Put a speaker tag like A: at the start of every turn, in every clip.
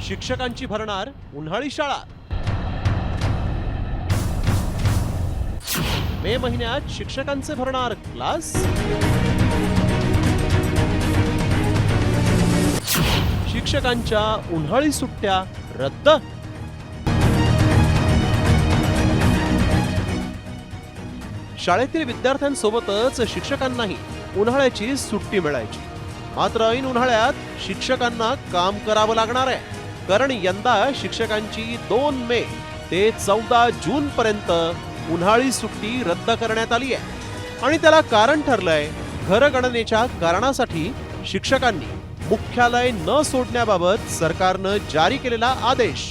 A: शिक्षकांची भरणार उन्हाळी शाळा। मे महिन्यात शिक्षकांचे भरणार क्लास। शिक्षकांच्या उन्हाळी सुट्ट्या रद्द। शाळेतील विद्यार्थ्यांसोबतच शिक्षकांनाही उन्हाळ्याची सुट्टी मिळायची। मात्र ऐन उन्हाळ्यात शिक्षकांना काम करावं लागणार आहे, कारण यंदा शिक्षकांची 2 मे ते 14 जून पर्यंत उन्हाळी सुट्टी रद्द करण्यात आली आहे। आणि त्याला कारण ठरलंय घरगणनेच्या कारणासाठी शिक्षकांनी मुख्यालय न सोडण्याबाबत सरकारनं जारी केलेला आदेश।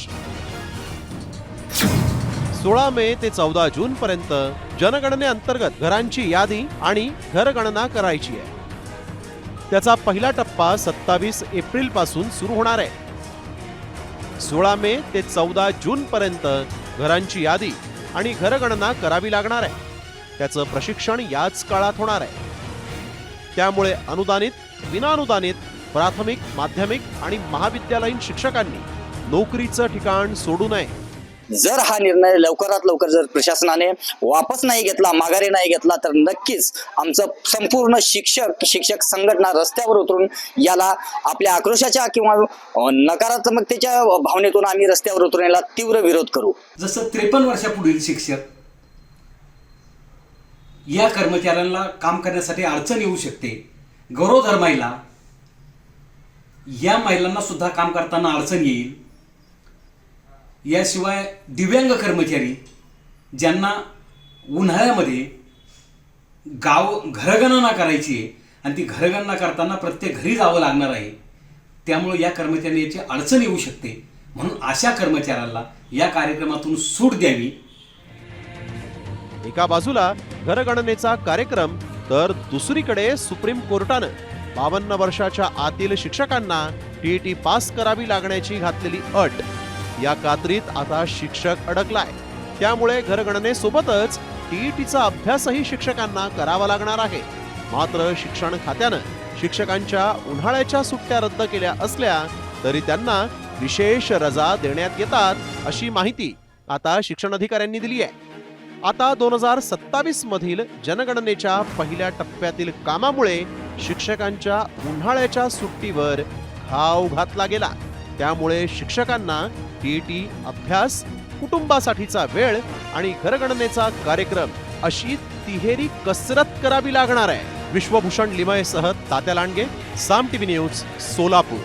A: 16 मे ते 14 जून पर्यंत जनगणनेअंतर्गत घरांची यादी आणि घरगणना करायची आहे। त्याचा पहिला टप्पा 27 एप्रिल पासून सुरू होणार आहे। 16 मे ते 14 जून पर्यंत घरांची यादी आणि घरगणना करावी लागणार आहे। त्याचं प्रशिक्षण याच काळात होणार आहे। त्यामुळे अनुदानित, विनानुदानित प्राथमिक, माध्यमिक आणि महाविद्यालयीन शिक्षकांनी नोकरीचं ठिकाण सोडू नये।
B: जर हा निर्णय लवकरात लवकर जर प्रशासनाने वापस नाही घेतला, माघारी नाही घेतला, तर नक्कीच आमचं संपूर्ण शिक्षक संघटना रस्त्यावर उतरून याला आपल्या आक्रोशाच्या किंवा नकारात्मकतेच्या भावनेतून आम्ही रस्त्यावर उतरून याला तीव्र विरोध करू।
C: जसं 53 वर्षापुढील शिक्षक या कर्मचाऱ्यांना काम करण्यासाठी अडचण येऊ शकते, गरोदर महिला या महिलांना सुद्धा काम करताना अडचण येईल। याशिवाय दिव्यांग कर्मचारी ज्यांना उन्हाळ्यामध्ये घरगणना करायची आहे आणि ती घरगणना करताना प्रत्येक घरी जावं लागणार आहे, त्यामुळे या कर्मचाऱ्यांची अडचण येऊ शकते। म्हणून अशा कर्मचाऱ्यांना या कार्यक्रमातून सूट द्यावी।
A: एका बाजूला घरगणनेचा कार्यक्रम तर दुसरीकडे सुप्रीम कोर्टानं 52 वर्षाच्या आतील शिक्षकांना टीईटी पास करावी लागण्याची घातलेली अट। या कात्रीत आता शिक्षक अडकलाय। त्यामुळे घरगणनेसोबतच टीईटीचा अभ्यासही शिक्षकांना करावा लागणार आहे। मात्र शिक्षण खात्यानं शिक्षकांच्या उन्हाळ्याच्या सुट्ट्या रद्द केल्या असल्या तरी त्यांना विशेष रजा देण्यात येतात, अशी माहिती आता शिक्षण अधिकाऱ्यांनी दिली आहे। आता 2027 मधील जनगणनेच्या पहिल्या टप्प्यातील कामामुळे शिक्षकांच्या उन्हाळ्याच्या सुट्टीवर घाव घातला गेला। त्यामुळे शिक्षकांना टीईटी, अभ्यास, कुटुंबासाठीचा वेळ आणि घरगणनेचा कार्यक्रम अशी तिहेरी कसरत करावी लागणार आहे। विश्वभूषण लिमयेसह तात्या लांडगे, साम टीव्ही न्यूज, सोलापूर।